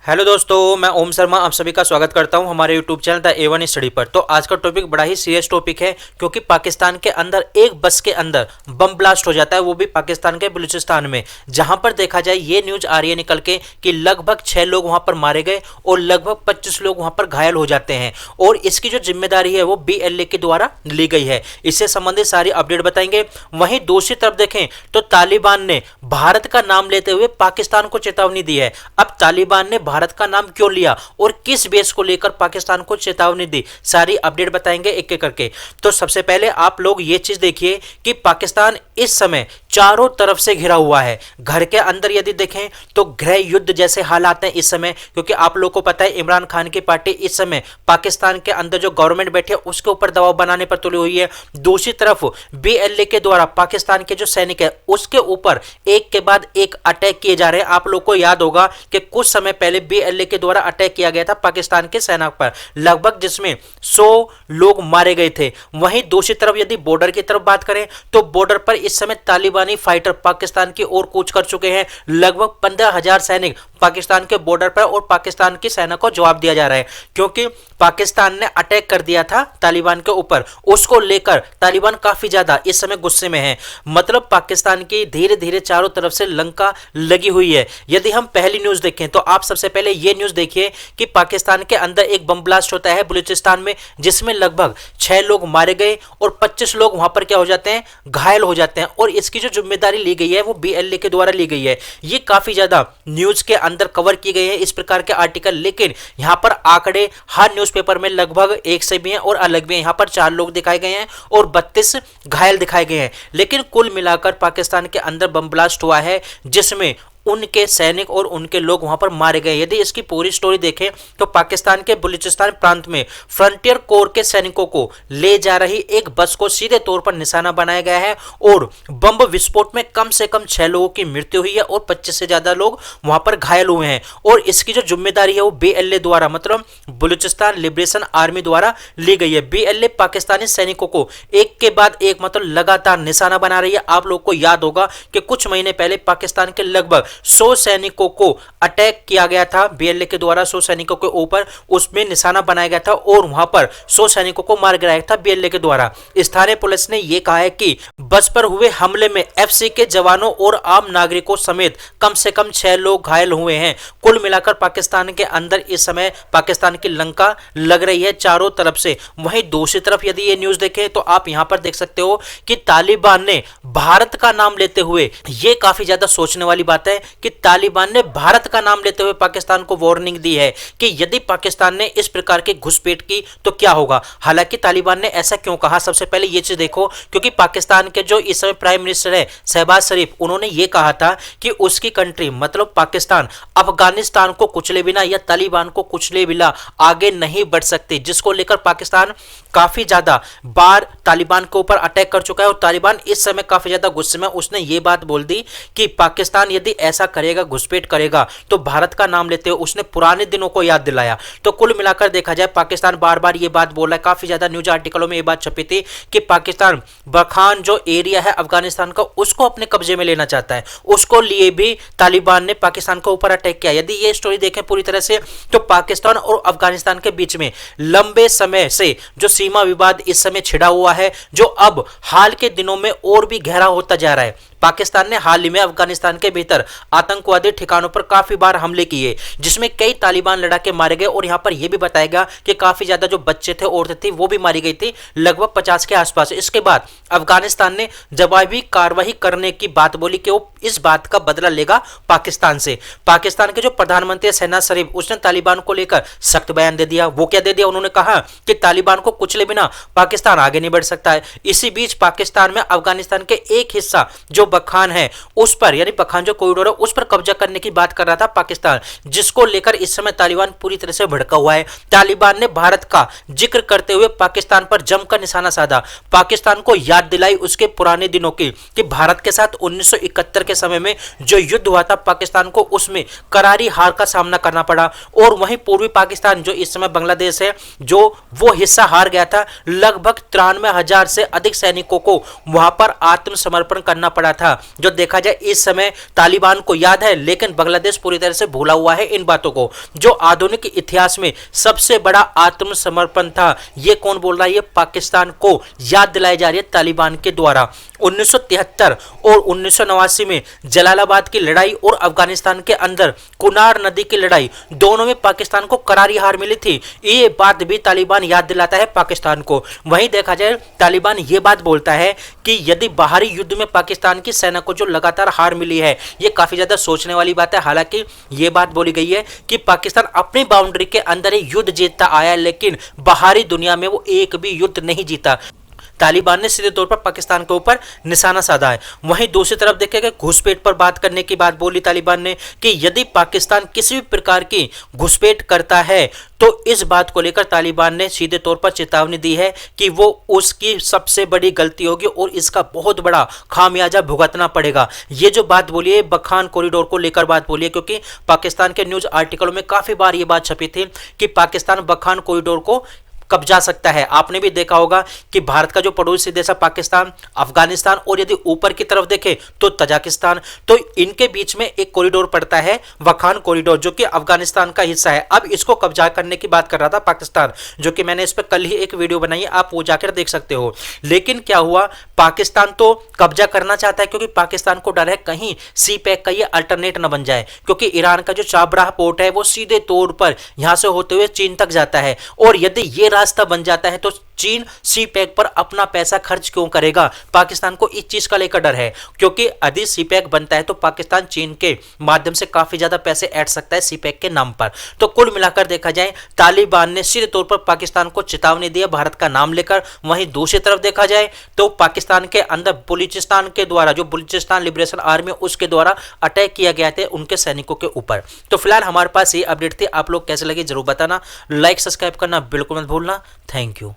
Hello दोस्तों, मैं ओम शर्मा आप सभी का स्वागत करता हूं हमारे YouTube channel the A1 study पर। तो आज का टॉपिक बड़ा ही सीरियस टॉपिक है क्योंकि पाकिस्तान के अंदर एक बस के अंदर बम ब्लास्ट हो जाता है, वो भी पाकिस्तान के बलूचिस्तान में। जहां पर देखा जाए ये न्यूज आ रही है निकल के कि लगभग 6 लोग वहां पर मारे गए और लगभग 25 लोग वहां पर घायल हो जाते हैं और इसकी जो जिम्मेदारी है वो BLA के द्वारा ली गई है। इससे संबंधित सारी अपडेट बताएंगे। वहीं दूसरी तरफ देखें तो तालिबान ने भारत का नाम लेते हुए पाकिस्तान को चेतावनी दी है। अब तालिबान ने भारत का नाम क्यों लिया और किस बेस को लेकर पाकिस्तान को चेतावनी दी, सारी अपडेट बताएंगे एक एक करके। तो सबसे पहले आप लोग ये चीज देखिए कि पाकिस्तान इस समय चारों तरफ से घिरा हुआ है। घर के अंदर यदि देखें तो गृह युद्ध जैसे हालात हैं इस समय, क्योंकि आप लोग को पता है इमरान खान की पार्टी इस समय पाकिस्तान के अंदर जो गवर्नमेंट बैठी है उसके ऊपर दबाव बनाने पर तुली हुई है। दूसरी तरफ BLA के द्वारा पाकिस्तान के जो सैनिक है उसके ऊपर एक के बाद एक अटैक किए जा रहे हैं। आप लोग को याद होगा कि कुछ समय पहले BLA के द्वारा अटैक किया गया था पाकिस्तान के सेना पर, लगभग जिसमें 100 लोग मारे गए थे। वहीं दूसरी तरफ यदि बॉर्डर की तरफ बात करें तो बॉर्डर पर इस समय तालिबानी फाइटर पाकिस्तान की ओर कूच कर चुके हैं। लगभग 15,000 सैनिक पाकिस्तान के बॉर्डर पर और पाकिस्तान की सेना को जवाब दिया जा रहा है क्योंकि पाकिस्तान ने अटैक कर दिया था तालिबान के ऊपर। उसको लेकर तालिबान काफी ज्यादा इस समय गुस्से में है। मतलब पाकिस्तान की धीरे धीरे चारों तरफ से लंका लगी हुई है। यदि हम पहली न्यूज देखें तो आप सबसे पहले यह न्यूज देखिए कि पाकिस्तान के अंदर एक बम ब्लास्ट होता है बलूचिस्तान में, जिसमें लगभग 6 लोग मारे गए और 25 लोग वहां पर क्या हो जाते हैं, घायल हो जाते हैं। और इसकी जो जिम्मेदारी ली गई है वो BLA के द्वारा ली गई है। ये काफी ज्यादा न्यूज के अंदर कवर की गई है इस प्रकार के आर्टिकल, लेकिन यहां पर आंकड़े हर न्यूज़पेपर में लगभग एक से भी हैं और अलग भी हैं। यहां पर 4 लोग दिखाए गए हैं और 32 घायल दिखाए गए हैं, लेकिन कुल मिलाकर पाकिस्तान के अंदर बम ब्लास्ट हुआ है जिसमें उनके सैनिक और उनके लोग वहां पर मारे गए। यदि इसकी पूरी स्टोरी देखें तो पाकिस्तान के बलूचिस्तान प्रांत में फ्रंटियर कोर के सैनिकों को ले जा रही एक बस को सीधे तौर पर निशाना बनाया गया है और बम विस्फोट में कम से कम 6 लोगों की मृत्यु हुई है और 25 से ज्यादा लोग वहां पर घायल हुए हैं। और इसकी जो जिम्मेदारी है वो BLA द्वारा, मतलब बलूचिस्तान लिबरेशन आर्मी द्वारा ली गई है। BLA पाकिस्तानी सैनिकों को एक के बाद एक मतलब लगातार निशाना बना रही है। आप लोग को याद होगा कि कुछ महीने पहले पाकिस्तान के लगभग 100 सैनिकों को अटैक किया गया था BLA के द्वारा, 100 सैनिकों के ऊपर उसमें निशाना बनाया गया था और वहां पर 100 सैनिकों को मार गिराया था BLA के द्वारा। स्थानीय पुलिस ने यह कहा है कि बस पर हुए हमले में FC के जवानों और आम नागरिकों समेत कम से कम 6 लोग घायल हुए हैं। कुल मिलाकर पाकिस्तान के अंदर इस समय पाकिस्तान की लंका लग रही है चारों तरफ से। वहीं दूसरी तरफ यदि ये न्यूज देखें तो आप यहां पर देख सकते हो कि तालिबान ने भारत का नाम लेते हुए, यह काफी ज्यादा सोचने वाली बात है कि तालिबान ने भारत का नाम लेते हुए पाकिस्तान को वार्निंग दी है कि यदि पाकिस्तान ने इस प्रकार की घुसपैठ की तो क्या होगा। हालांकि तालिबान ने ऐसा क्यों कहा, सबसे पहले यह चीज देखो, क्योंकि पाकिस्तान के जो इस समय प्राइम मिनिस्टर है शहबाज शरीफ, उन्होंने यह कहा था कि उसकी कंट्री मतलब पाकिस्तान अफगानिस्तान को कुचले बिना या तालिबान को कुचले बिना आगे नहीं बढ़ सकती, जिसको लेकर पाकिस्तान काफी ज्यादा बार तालिबान के ऊपर अटैक कर चुका है और तालिबान इस समय काफी ज्यादा गुस्से में। उसने ये बात बोल दी कि पाकिस्तान यदि ऐसा करेगा, घुसपैठ करेगा, तो भारत का नाम लेते हुए उसने पुराने दिनों को याद दिलाया। तो कुल मिलाकर देखा जाए पाकिस्तान बार बार ये बात बोल रहा है, काफी ज्यादा न्यूज आर्टिकलों में ये बात छपी थी कि पाकिस्तान बरखान जो एरिया है अफगानिस्तान का उसको अपने कब्जे में लेना चाहता है। उसको लिए भी तालिबान ने पाकिस्तान के ऊपर अटैक किया। यदि ये स्टोरी देखें पूरी तरह से तो पाकिस्तान और अफगानिस्तान के बीच में लंबे समय से जो सीमा विवाद इस समय छिड़ा हुआ है, जो अब हाल के दिनों में और भी गहरा होता जा रहा है। पाकिस्तान ने हाल ही में अफगानिस्तान के भीतर आतंकवादी ठिकानों पर काफी बार हमले किए जिसमें कई तालिबान लड़ाके मारे गए और यहां पर यह भी बताया गया कि काफी ज्यादा जो बच्चे थे, औरतें थी, वो भी मारी गई थी, लगभग 50 के आसपास। इसके बाद अफगानिस्तान ने जवाबी कार्रवाई करने की बात बोली कि वो इस बात का बदला लेगा पाकिस्तान से। पाकिस्तान के जो प्रधानमंत्री शहनाज शरीफ, उसने तालिबान को लेकर सख्त बयान दे दिया। वो क्या दे दिया, उन्होंने कहा कि तालिबान को कुचले बिना पाकिस्तान आगे नहीं बढ़ सकता है। इसी बीच पाकिस्तान में अफगानिस्तान के एक हिस्सा जो बखान है उस पर, यानी बखान जो कॉरिडोर है उस पर कब्जा करने की बात कर रहा था पाकिस्तान, जिसको लेकर इस समय तालिबान पूरी तरह से भड़का हुआ है। तालिबान ने भारत का जिक्र करते हुए पाकिस्तान पर जमकर निशाना साधा, पाकिस्तान को याद दिलाई उसके पुराने दिनों की कि भारत के साथ 1971 के समय में जो युद्ध हुआ था पाकिस्तान को उसमें करारी हार का सामना करना पड़ा। और वहीं पूर्वी पाकिस्तान जो इस समय बांग्लादेश है, जो वो हिस्सा हार गया था, लगभग 93,000 से अधिक सैनिकों को वहां पर आत्मसमर्पण करना पड़ा था, जो देखा जाए इस समय तालिबान को याद है, लेकिन बांग्लादेश पूरी तरह से भूला हुआ है इन बातों को। जो आधुनिक इतिहास में सबसे बड़ा आत्मसमर्पण था, ये कौन बोल रहा है? ये पाकिस्तान को याद दिलाई जा रही है तालिबान के द्वारा। 1973 और 1989 में जलालाबाद की लड़ाई और अफगानिस्तान के अंदर कुनार नदी की लड़ाई, दोनों में पाकिस्तान को करारी हार मिली थी। ये बात भी तालिबान याद दिलाता है पाकिस्तान को। वहीं देखा जाए तालिबान ये बात बोलता है कि यदि बाहरी युद्ध में पाकिस्तान की सेना को जो लगातार हार मिली है, ये काफी ज्यादा सोचने वाली बात है। हालांकि ये बात बोली गई है कि पाकिस्तान अपनी बाउंड्री के अंदर ही युद्ध जीतता आया है, लेकिन बाहरी दुनिया में वो एक भी युद्ध नहीं जीता। तालिबान ने सीधे तौर पर पाकिस्तान के ऊपर निशाना साधा है। वहीं दूसरी तरफ देखेंगे घुसपैठ पर बात करने की बात बोली तालिबान ने कि यदि पाकिस्तान किसी भी प्रकार की घुसपैठ करता है तो इस बात को लेकर तालिबान ने सीधे तौर पर चेतावनी दी है कि वो उसकी सबसे बड़ी गलती होगी और इसका बहुत बड़ा खामियाजा भुगतना पड़ेगा। ये जो बात बोली है बखान कॉरिडोर को लेकर बात बोली है, क्योंकि पाकिस्तान के न्यूज आर्टिकलों में काफी बार ये बात छपी थी कि पाकिस्तान बखान कॉरिडोर को कब्जा सकता है। आपने भी देखा होगा कि भारत का जो पड़ोसी देश है पाकिस्तान, अफगानिस्तान और यदि ऊपर की तरफ देखें तो तजाकिस्तान, तो इनके बीच में एक कॉरिडोर पड़ता है वखान कॉरिडोर, जो कि अफगानिस्तान का हिस्सा है। अब इसको कब्जा करने की बात कर रहा था पाकिस्तान, जो कि मैंने इस पर कल ही एक वीडियो बनाई है, आप वो जाकर देख सकते हो। लेकिन क्या हुआ, पाकिस्तान तो कब्जा करना चाहता है क्योंकि पाकिस्तान को डर है कहीं सी पैक का ये अल्टरनेट न बन जाए, क्योंकि ईरान का जो चाबराह पोर्ट है वो सीधे तौर पर यहां से होते हुए चीन तक जाता है, और यदि ये रास्ता बन जाता है तो चीन सी पैक पर अपना पैसा खर्च क्यों करेगा? पाकिस्तान को इस चीज का लेकर डर है, क्योंकि यदि सी पैक बनता है तो पाकिस्तान चीन के माध्यम से काफी ज्यादा पैसे ऐड सकता है सी पैक के नाम पर। तो कुल मिलाकर देखा जाए तालिबान ने सीधे तौर पर पाकिस्तान को चेतावनी दी है भारत का नाम लेकर। वहीं दूसरी तरफ देखा जाए तो पाकिस्तान के अंदर बलूचिस्तान के द्वारा, जो बलूचिस्तान लिबरेशन आर्मी उसके द्वारा अटैक किया गया था उनके सैनिकों के ऊपर। तो फिलहाल हमारे पास ये अपडेट थी, आप लोग कैसे लगे जरूर बताना, लाइक सब्सक्राइब करना बिल्कुल मत भूलना। Thank you.